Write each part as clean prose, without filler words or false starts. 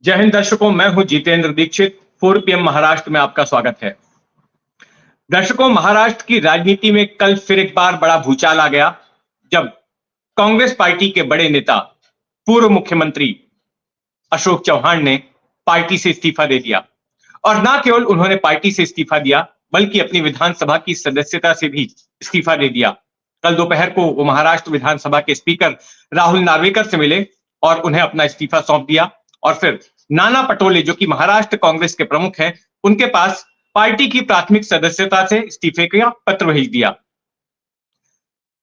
जय हिंद दर्शकों, मैं हूं जितेंद्र दीक्षित। 4 पीएम महाराष्ट्र में आपका स्वागत है। दर्शकों, महाराष्ट्र की राजनीति में कल फिर एक बार बड़ा भूचाल आ गया जब कांग्रेस पार्टी के बड़े नेता पूर्व मुख्यमंत्री अशोक चौहान ने पार्टी से इस्तीफा दे दिया। और ना केवल उन्होंने पार्टी से इस्तीफा दिया बल्कि अपनी विधानसभा की सदस्यता से भी इस्तीफा दे दिया। कल दोपहर को वो महाराष्ट्र विधानसभा के स्पीकर राहुल नार्वेकर से मिले और उन्हें अपना इस्तीफा सौंप दिया। और फिर नाना पटोले, जो कि महाराष्ट्र कांग्रेस के प्रमुख हैं, उनके पास पार्टी की प्राथमिक सदस्यता से इस्तीफे का पत्र भेज दिया।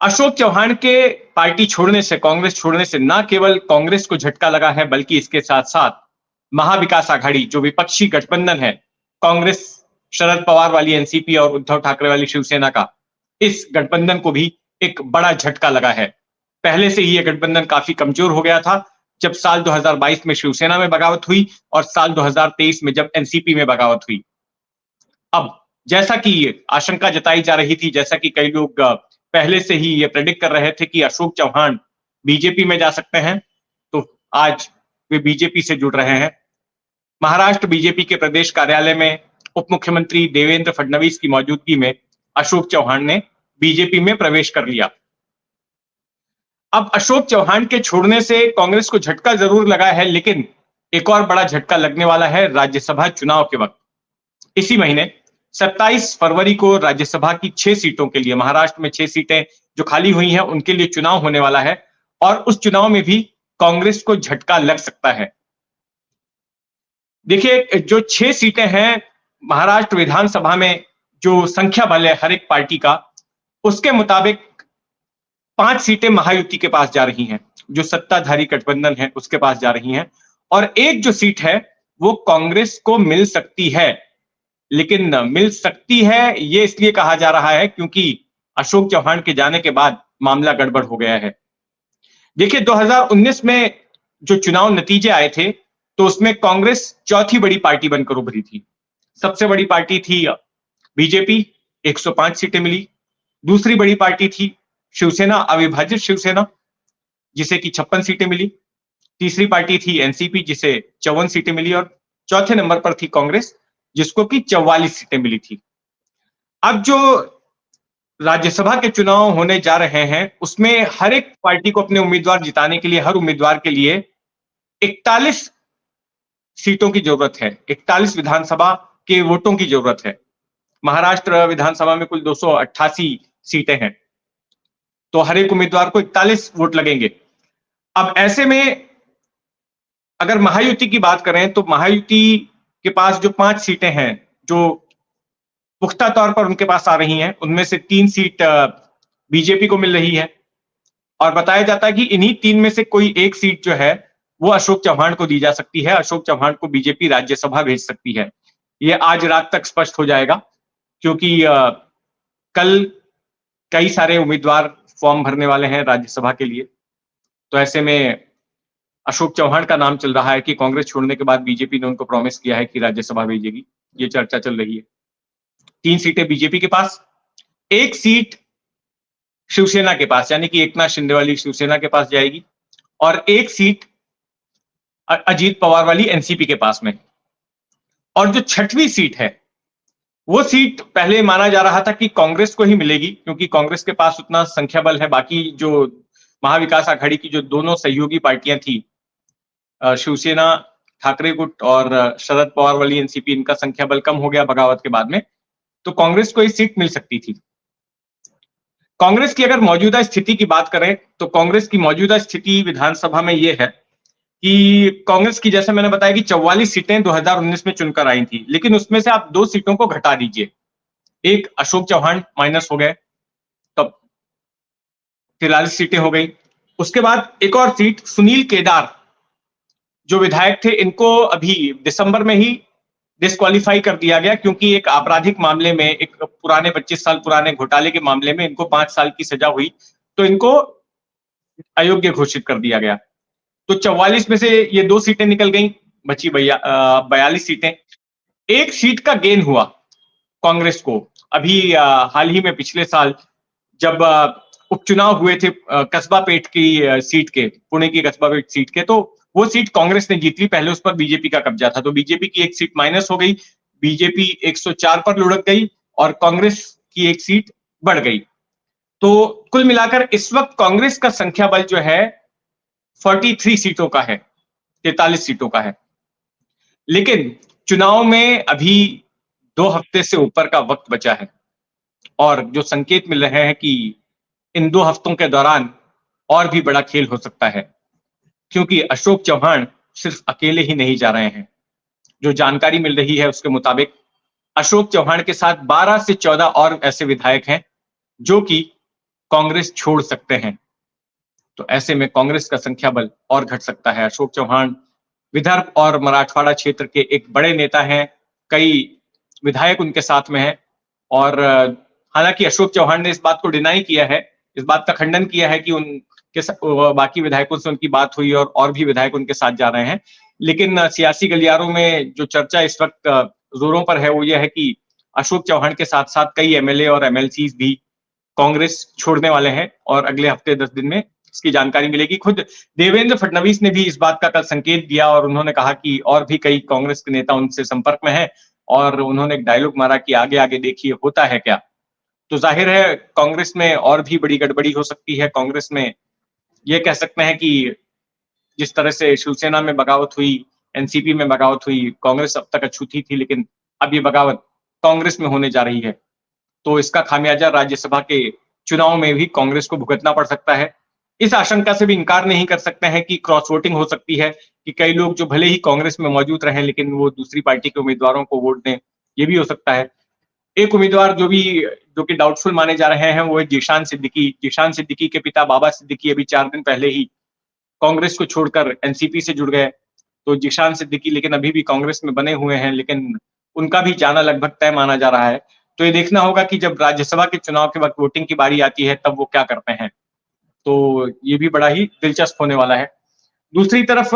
अशोक चौहान के पार्टी छोड़ने से, कांग्रेस छोड़ने से न केवल कांग्रेस को झटका लगा है बल्कि इसके साथ साथ महाविकास आघाड़ी, जो विपक्षी गठबंधन है, कांग्रेस, शरद पवार वाली एनसीपी और उद्धव ठाकरे वाली शिवसेना का, इस गठबंधन को भी एक बड़ा झटका लगा है। पहले से ही यह गठबंधन काफी कमजोर हो गया था जब साल 2022 में शिवसेना में बगावत हुई और साल 2023 में जब एनसीपी में बगावत हुई। अब जैसा कि आशंका जताई जा रही थी, जैसा कि कई लोग पहले से ही ये प्रेडिक्ट कर रहे थे कि अशोक चौहान बीजेपी में जा सकते हैं, तो आज वे बीजेपी से जुड़ रहे हैं। महाराष्ट्र बीजेपी के प्रदेश कार्यालय में उप मुख्यमंत्री देवेंद्र फडणवीस की मौजूदगी में अशोक चौहान ने बीजेपी में प्रवेश कर लिया। अब अशोक चौहान के छोड़ने से कांग्रेस को झटका जरूर लगा है, लेकिन एक और बड़ा झटका लगने वाला है राज्यसभा चुनाव के वक्त। इसी महीने 27 फरवरी को राज्यसभा की 6 सीटों के लिए, महाराष्ट्र में 6 सीटें जो खाली हुई हैं, उनके लिए चुनाव होने वाला है और उस चुनाव में भी कांग्रेस को झटका लग सकता है। देखिए, जो 6 सीटें हैं महाराष्ट्र विधानसभा में, जो संख्या बल है हर एक पार्टी का, उसके मुताबिक 5 सीटें महायुति के पास जा रही हैं, जो सत्ताधारी गठबंधन है उसके पास जा रही हैं, और एक जो सीट है वो कांग्रेस को मिल सकती है। लेकिन मिल सकती है ये इसलिए कहा जा रहा है क्योंकि अशोक चौहान के जाने के बाद मामला गड़बड़ हो गया है। देखिए, 2019 में जो चुनाव नतीजे आए थे तो उसमें कांग्रेस चौथी बड़ी पार्टी बनकर उभरी थी। सबसे बड़ी पार्टी थी बीजेपी, 105 सीटें मिली। दूसरी बड़ी पार्टी थी शिवसेना, अविभाजित शिवसेना, जिसे कि 56 सीटें मिली। तीसरी पार्टी थी एनसीपी, जिसे 54 सीटें मिली, और चौथे नंबर पर थी कांग्रेस, जिसको कि 44 सीटें मिली थी। अब जो राज्यसभा के चुनाव होने जा रहे हैं उसमें हर एक पार्टी को अपने उम्मीदवार जिताने के लिए, हर उम्मीदवार के लिए 41 सीटों की जरूरत है, 41 विधानसभा के वोटों की जरूरत है। महाराष्ट्र विधानसभा में कुल 288 सीटें हैं, तो हर एक उम्मीदवार को 41 वोट लगेंगे। अब ऐसे में अगर महायुति की बात करें तो महायुति के पास जो 5 सीटें हैं जो पुख्ता तौर पर उनके पास आ रही हैं, उनमें से 3 सीट बीजेपी को मिल रही है और बताया जाता है कि इन्हीं 3 में से कोई एक सीट जो है वो अशोक चौहान को दी जा सकती है। अशोक चौहान को बीजेपी राज्यसभा भेज सकती है। ये आज रात तक स्पष्ट हो जाएगा क्योंकि कल कई सारे उम्मीदवार फॉर्म भरने वाले हैं राज्यसभा के लिए। तो ऐसे में अशोक चौहान का नाम चल रहा है कि कांग्रेस छोड़ने के बाद बीजेपी ने उनको प्रॉमिस किया है कि राज्यसभा भेजेगी। ये चर्चा चल रही है। 3 सीटें बीजेपी के पास, 1 सीट शिवसेना के पास, यानी कि एकनाथ शिंदे वाली शिवसेना के पास जाएगी, और 1 सीट अजीत पवार वाली एनसीपी के पास में। और जो 6वीं सीट है वो सीट पहले माना जा रहा था कि कांग्रेस को ही मिलेगी क्योंकि कांग्रेस के पास उतना संख्या बल है। बाकी जो महाविकास आघाड़ी की जो दोनों सहयोगी पार्टियां थी, शिवसेना, ठाकरे गुट और शरद पवार वाली एनसीपी, इनका संख्या बल कम हो गया बगावत के बाद में, तो कांग्रेस को ये सीट मिल सकती थी। कांग्रेस की अगर मौजूदा स्थिति की बात करें तो कांग्रेस की मौजूदा स्थिति विधानसभा में यह है कि कांग्रेस की, जैसे मैंने बताया कि 44 सीटें 2019 में चुनकर आई थी, लेकिन उसमें से आप 2 सीटों को घटा दीजिए, एक अशोक चौहान माइनस हो गए, तब 43 सीटें हो गई। उसके बाद एक और सीट सुनील केदार जो विधायक थे, इनको अभी दिसंबर में ही डिस्क्वालीफाई कर दिया गया क्योंकि एक आपराधिक मामले में, एक पुराने 25 साल पुराने घोटाले के मामले में इनको 5 साल की सजा हुई, तो इनको अयोग्य घोषित कर दिया गया। तो 44 में से ये 2 सीटें निकल गई, बची 42 सीटें। 1 सीट का गेन हुआ कांग्रेस को अभी हाल ही में, पिछले साल जब उपचुनाव हुए थे कस्बा पेट की सीट के, पुणे की कस्बा पेट सीट के, तो वो सीट कांग्रेस ने जीत ली, पहले उस पर बीजेपी का कब्जा था, तो बीजेपी की एक सीट माइनस हो गई, बीजेपी 104 पर लुढ़क गई और कांग्रेस की एक सीट बढ़ गई। तो कुल मिलाकर इस वक्त कांग्रेस का संख्या बल जो है 43 सीटों का है, 43 सीटों का है। लेकिन चुनाव में अभी 2 हफ्ते से ऊपर का वक्त बचा है और जो संकेत मिल रहे हैं कि इन 2 हफ्तों के दौरान और भी बड़ा खेल हो सकता है, क्योंकि अशोक चौहान सिर्फ अकेले ही नहीं जा रहे हैं। जो जानकारी मिल रही है उसके मुताबिक अशोक चौहान के साथ 12 से 14 और ऐसे विधायक हैं जो कि कांग्रेस छोड़ सकते हैं। तो ऐसे में कांग्रेस का संख्या बल और घट सकता है। अशोक चौहान विदर्भ और मराठवाड़ा क्षेत्र के एक बड़े नेता हैं, कई विधायक उनके साथ में हैं और हालांकि अशोक चौहान ने इस बात को डिनाई किया है, इस बात का खंडन किया है कि उनके बाकी विधायकों से उनकी बात हुई और भी विधायक उनके साथ जा रहे हैं। लेकिन सियासी गलियारों में जो चर्चा इस वक्त जोरों पर है वो यह है कि अशोक चौहान के साथ साथ कई एमएलए और एमएलसीज भी कांग्रेस छोड़ने वाले हैं और अगले हफ्ते 10 दिन में इसकी जानकारी मिलेगी। खुद देवेंद्र फडणवीस ने भी इस बात का कल संकेत दिया और उन्होंने कहा कि और भी कई कांग्रेस के नेता उनसे संपर्क में हैं और उन्होंने एक डायलॉग मारा कि आगे आगे देखिए होता है क्या। तो जाहिर है कांग्रेस में और भी बड़ी गड़बड़ी हो सकती है। कांग्रेस में ये कह सकते हैं कि जिस तरह से शिवसेना में बगावत हुई, एनसीपी में बगावत हुई, कांग्रेस अब तक अछूती थी लेकिन अब ये बगावत कांग्रेस में होने जा रही है। तो इसका खामियाजा राज्यसभा के चुनाव में भी कांग्रेस को भुगतना पड़ सकता है। इस आशंका से भी इनकार नहीं कर सकते हैं कि क्रॉस वोटिंग हो सकती है, कि कई लोग जो भले ही कांग्रेस में मौजूद रहे लेकिन वो दूसरी पार्टी के उम्मीदवारों को वोट दें, ये भी हो सकता है। एक उम्मीदवार जो कि डाउटफुल माने जा रहे हैं वो है जीशान सिद्दीकी। जीशान सिद्दीकी के पिता बाबा सिद्दीकी अभी 4 दिन पहले ही कांग्रेस को छोड़कर एनसीपी से जुड़ गए। तो जीशान सिद्दीकी लेकिन अभी भी कांग्रेस में बने हुए हैं, लेकिन उनका भी जाना लगभग तय माना जा रहा है। तो ये देखना होगा कि जब राज्यसभा के चुनाव के वक्त वोटिंग की बारी आती है तब वो क्या करते हैं। तो ये भी बड़ा ही दिलचस्प होने वाला है। दूसरी तरफ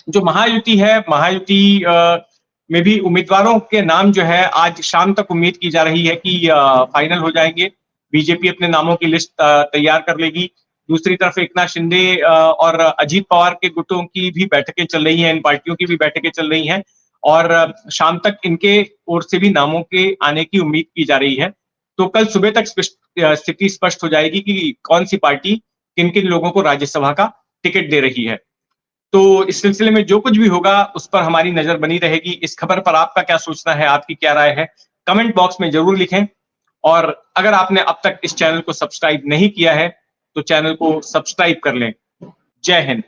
जो महायुति है, महायुति में भी उम्मीदवारों के नाम जो है आज शाम तक उम्मीद की जा रही है कि फाइनल हो जाएंगे। बीजेपी अपने नामों की लिस्ट तैयार कर लेगी। दूसरी तरफ एकनाथ शिंदे और अजीत पवार के गुटों की भी बैठकें चल रही हैं, इन पार्टियों की भी बैठकें चल रही हैं और शाम तक इनके ओर से भी नामों के आने की उम्मीद की जा रही है। तो कल सुबह तक स्थिति स्पष्ट हो जाएगी कि कौन सी पार्टी किन किन लोगों को राज्यसभा का टिकट दे रही है। तो इस सिलसिले में जो कुछ भी होगा उस पर हमारी नजर बनी रहेगी। इस खबर पर आपका क्या सोचना है, आपकी क्या राय है, कमेंट बॉक्स में जरूर लिखें। और अगर आपने अब तक इस चैनल को सब्सक्राइब नहीं किया है तो चैनल को सब्सक्राइब कर लें। जय हिंद।